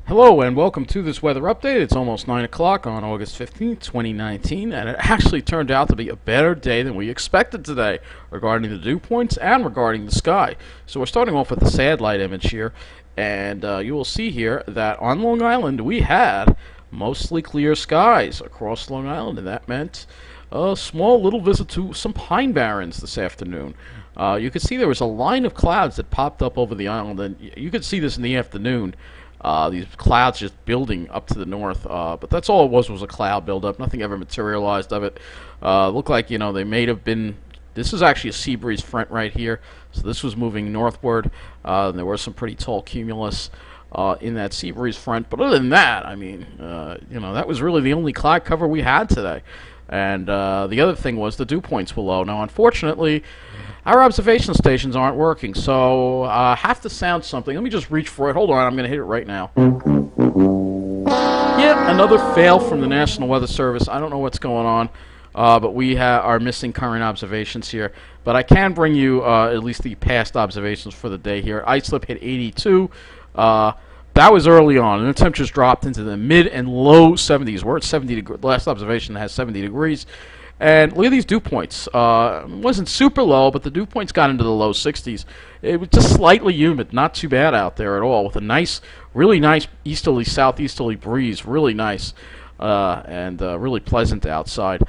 Hello and welcome to this weather update. It's almost 9 o'clock on August 15th, 2019, and it actually turned out to be a better day than we expected today regarding the dew points and regarding the sky. So we're starting off with the satellite image here, and you will see here that on Long Island we had mostly clear skies across Long Island, and that meant a small little visit to some pine barrens this afternoon. You could see there was a line of clouds that popped up over the island, and you could see this in the afternoon. These clouds just building up to the north, but that's all it was a cloud buildup. Nothing ever materialized of it. Looked like, they may have been. This is actually a sea breeze front right here, so this was moving northward. And there were some pretty tall cumulus in that sea breeze front, but other than that, I mean, that was really the only cloud cover we had today. And the other thing was the dew points were low. Now, unfortunately, our observation stations aren't working, so I have to sound something. Let me just reach for it. Hold on, I'm going to hit it right now. Yep, another fail from the National Weather Service. I don't know what's going on, but we are missing current observations here. But I can bring you at least the past observations for the day here. Islip hit 82. That was early on, and the temperatures dropped into the mid and low 70s. We're at 70 degrees. Last observation has 70 degrees. And look at these dew points. It wasn't super low, but the dew points got into the low 60s. It was just slightly humid, not too bad out there at all, with a nice, really nice easterly, southeasterly breeze. Really nice and really pleasant outside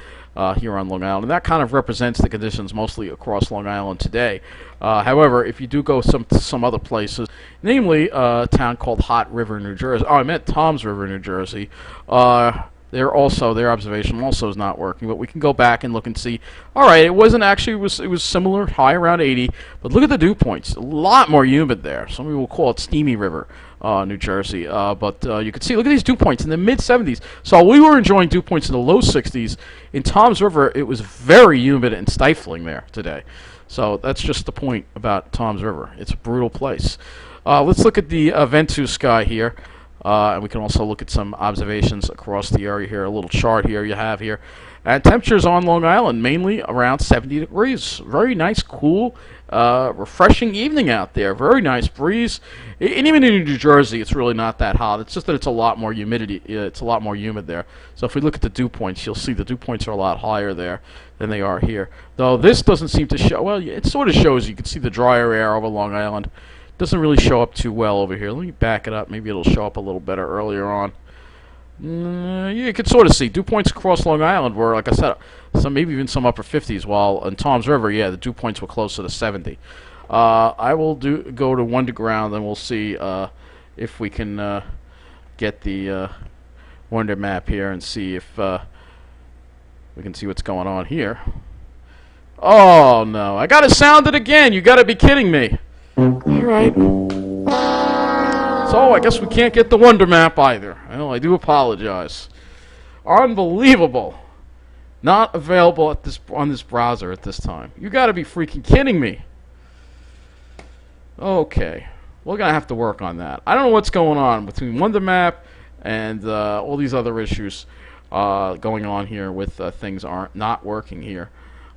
here on Long Island. And that kind of represents the conditions mostly across Long Island today. However, if you do go to some other places, namely a town called Hot River, New Jersey. Oh, I meant Toms River, New Jersey. Their observation also is not working, but we can go back and look and see. All right, it wasn't actually, it was similar, high around 80, but look at the dew points. A lot more humid there. Some people will call it Steamy River, New Jersey, but you can see, look at these dew points in the mid 70s. So we were enjoying dew points in the low 60s. In Toms River, it was very humid and stifling there today. So that's just the point about Toms River. It's a brutal place. Let's look at the Ventus sky here. And we can also look at some observations across the area here. A little chart here you have here. And temperatures on Long Island, mainly around 70 degrees. Very nice, cool, refreshing evening out there. Very nice breeze. And even in New Jersey, it's really not that hot. It's just that it's a lot more humidity. It's a lot more humid there. So if we look at the dew points, you'll see the dew points are a lot higher there than they are here. Though this doesn't seem to show. Well, it sort of shows. You can see the drier air over Long Island. Doesn't really show up too well over here. Let me back it up. Maybe it'll show up a little better earlier on. You can sort of see dew points across Long Island were, like I said, maybe even some upper 50s. While in Toms River, yeah, the dew points were closer to 70. I will go to Wonderground, and we'll see if we can get the Wonder map here and see if we can see what's going on here. Oh no! I gotta sound it again. You gotta be kidding me. Alright. So, I guess we can't get the Wonder Map either. Well, I do apologize. Unbelievable. Not available on this browser at this time. You gotta be freaking kidding me. Okay. We're gonna have to work on that. I don't know what's going on between Wonder Map and all these other issues going on here with things aren't not working here.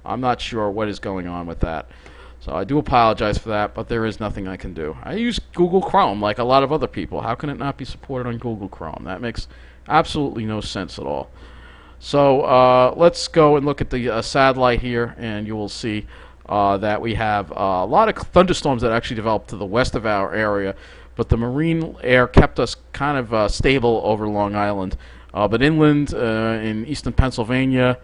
I'm not sure what is going on with that. So I do apologize for that, but there is nothing I can do. I use Google Chrome like a lot of other people. How can it not be supported on Google Chrome? That makes absolutely no sense at all. So let's go and look at the satellite here, and you will see that we have a lot of thunderstorms that actually developed to the west of our area, but the marine air kept us kind of stable over Long Island. But inland in eastern Pennsylvania,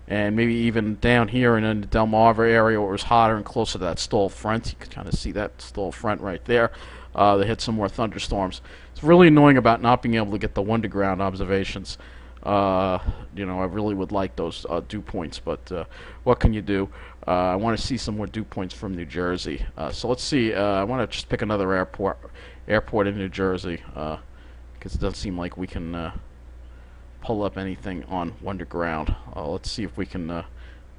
and maybe even down here in the Delmarva area where it was hotter and closer to that stall front. You can kind of see that stall front right there. They hit some more thunderstorms. It's really annoying about not being able to get the Wonderground observations. I really would like those dew points, but what can you do? I want to see some more dew points from New Jersey. So let's see. I want to just pick another airport in New Jersey, because it doesn't seem like we can pull up anything on Wonderground. Let's see if we can. I'm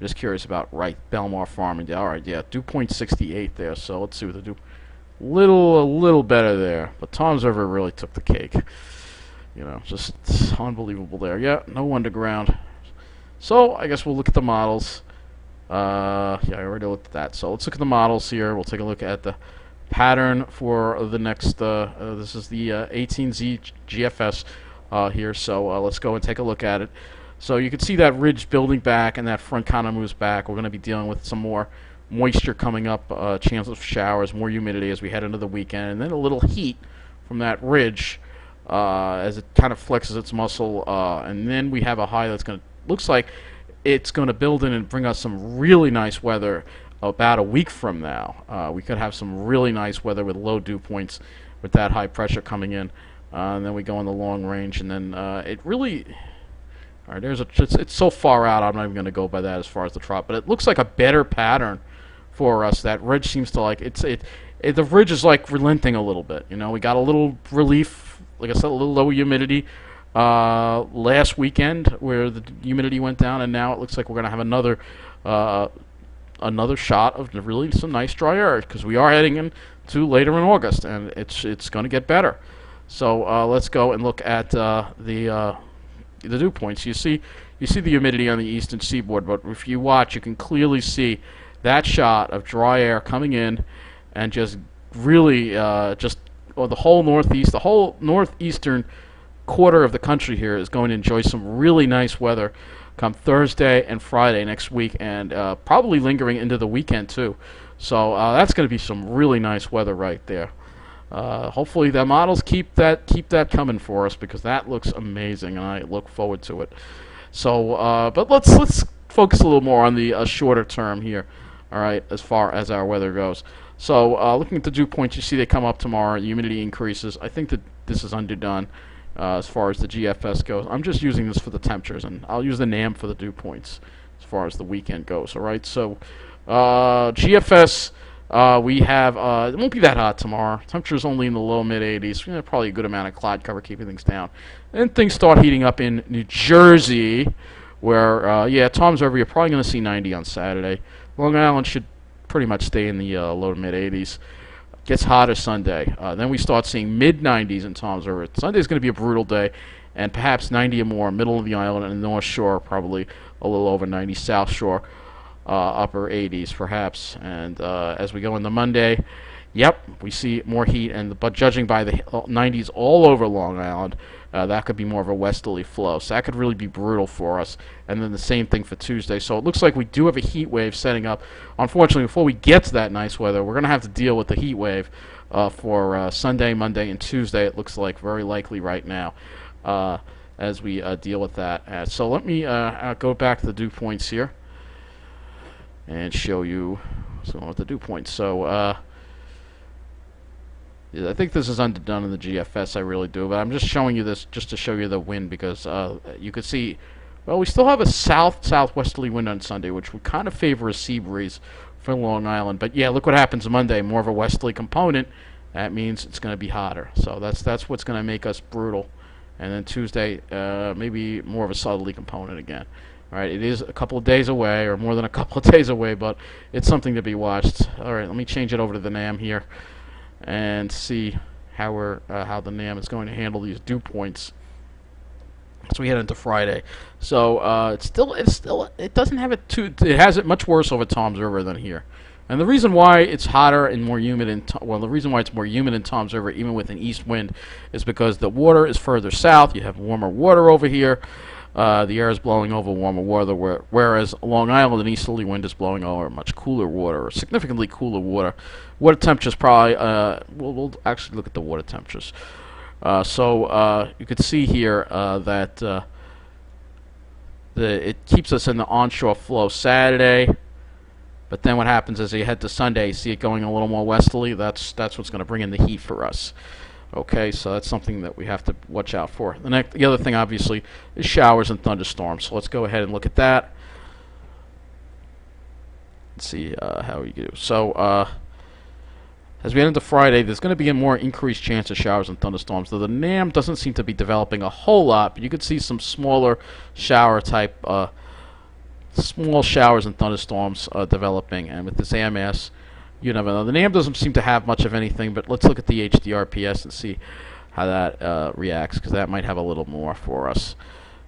just curious about Belmar Farm. All right, yeah, dew point 68 there. So let's see what they do. A little better there, but Toms River really took the cake. Just unbelievable there. Yeah, no Wonderground. So I guess we'll look at the models. Yeah, I already looked at that. So let's look at the models here. We'll take a look at the pattern for the next. This is the 18Z GFS here. So let's go and take a look at it. So you can see that ridge building back, and that front kind of moves back. We're going to be dealing with some more moisture coming up, chances of showers, more humidity as we head into the weekend, and then a little heat from that ridge as it kind of flexes its muscle, and then we have a high that's going to looks like it's going to build in and bring us some really nice weather about a week from now. We could have some really nice weather with low dew points with that high pressure coming in, and then we go in the long range, and then it really. All right, it's so far out. I'm not even going to go by that as far as the trot, but it looks like a better pattern for us. That ridge seems to like the ridge is like relenting a little bit. You know, we got a little relief, like I said, a little low humidity last weekend where the humidity went down, and now it looks like we're going to have another shot of really some nice dry air because we are heading into later in August, and it's going to get better. So let's go and look at the dew points. You see the humidity on the eastern seaboard, but if you watch, you can clearly see that shot of dry air coming in and just really the whole northeastern quarter of the country here is going to enjoy some really nice weather come Thursday and Friday next week, and probably lingering into the weekend too. So that's going to be some really nice weather right there. Hopefully the models keep that coming for us because that looks amazing, and I look forward to it. So, but let's focus a little more on the shorter term here. All right, as far as our weather goes. So, looking at the dew points, you see they come up tomorrow. The humidity increases. I think that this is underdone as far as the GFS goes. I'm just using this for the temperatures, and I'll use the NAM for the dew points as far as the weekend goes. All right, so GFS. We have, it won't be that hot tomorrow. Temperatures only in the low mid 80s. Probably a good amount of cloud cover keeping things down. And things start heating up in New Jersey, where, Tom's over. You're probably going to see 90 on Saturday. Long Island should pretty much stay in the low to mid 80s. Gets hotter Sunday. Then we start seeing mid 90s in Tom's River. Sunday's going to be a brutal day, and perhaps 90 or more, middle of the island and the North Shore, probably a little over 90, South Shore. Upper 80s perhaps, and as we go into Monday, we see more heat, but judging by the 90s all over Long Island, that could be more of a westerly flow, so that could really be brutal for us. And then the same thing for Tuesday. So it looks like we do have a heat wave setting up. Unfortunately, before we get to that nice weather, we're going to have to deal with the heat wave for Sunday, Monday, and Tuesday. It looks like very likely right now as we deal with that. So let me go back to the dew points here and show you what the dew points. So I think this is underdone in the GFS, I really do, but I'm just showing you this just to show you the wind because you can see, well, we still have a southwesterly wind on Sunday, which would kind of favor a sea breeze for Long Island. But yeah, look what happens Monday, more of a westerly component. That means it's going to be hotter. So that's what's going to make us brutal. And then Tuesday, maybe more of a southerly component again. All right, it is a couple of days away, or more than a couple of days away, but it's something to be watched. All right, let me change it over to the NAM here and see how the NAM is going to handle these dew points as we head into Friday. So it doesn't have it too. It has it much worse over Tom's River than here. And the reason why it's hotter and more humid the reason why it's more humid in Tom's River, even with an east wind, is because the water is further south. You have warmer water over here. The air is blowing over warmer water, whereas Long Island, an easterly wind is blowing over much cooler water, or significantly cooler water. Water temperatures probably, we'll actually look at the water temperatures. So you can see here that it keeps us in the onshore flow Saturday, but then what happens is you head to Sunday, you see it going a little more westerly. That's what's going to bring in the heat for us. Okay, so that's something that we have to watch out for. The other thing, obviously, is showers and thunderstorms. So let's go ahead and look at that. Let's see how we do. So as we head into Friday, there's going to be a more increased chance of showers and thunderstorms. Though the NAM doesn't seem to be developing a whole lot, but you could see some smaller shower-type, small showers and thunderstorms developing. And with this AMS, you never know. The NAM doesn't seem to have much of anything, but let's look at the HDRPS and see how that reacts, because that might have a little more for us.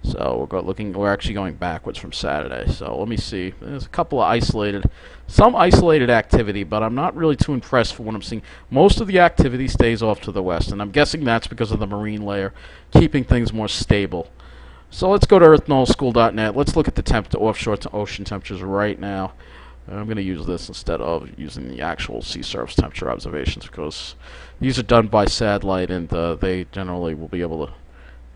So we're actually going backwards from Saturday. So let me see. There's a couple of some isolated activity, but I'm not really too impressed for what I'm seeing. Most of the activity stays off to the west, and I'm guessing that's because of the marine layer, keeping things more stable. So let's go to earthnullschool.net. Let's look at the offshore ocean temperatures right now. I'm going to use this instead of using the actual sea surface temperature observations because these are done by satellite, and they generally will be able to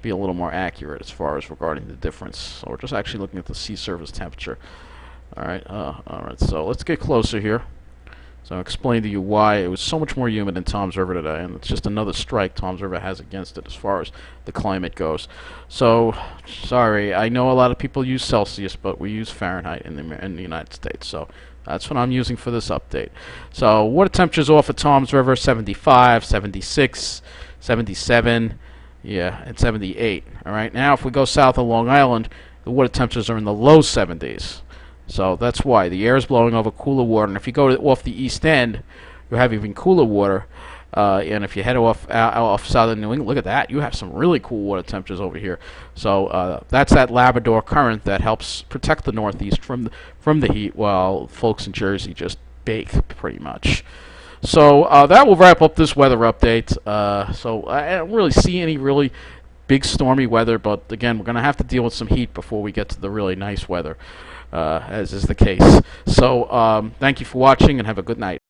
be a little more accurate as far as regarding the difference. So we're just actually looking at the sea surface temperature. All right. So let's get closer here. So I'll explain to you why it was so much more humid in Toms River today, and it's just another strike Toms River has against it as far as the climate goes. So, sorry, I know a lot of people use Celsius, but we use Fahrenheit in the United States. So that's what I'm using for this update. So water temperatures off at Toms River: 75, 76, 77. Yeah, and 78. All right. Now, if we go south of Long Island, the water temperatures are in the low 70s. So that's why the air is blowing over cooler water. And if you go off the east end, you have even cooler water. And if you head off southern New England, look at that. You have some really cool water temperatures over here. So that's that Labrador current that helps protect the Northeast from the heat, while folks in Jersey just bake pretty much. So that will wrap up this weather update. So I don't really see any really big stormy weather, but again, we're going to have to deal with some heat before we get to the really nice weather, as is the case. So thank you for watching, and have a good night.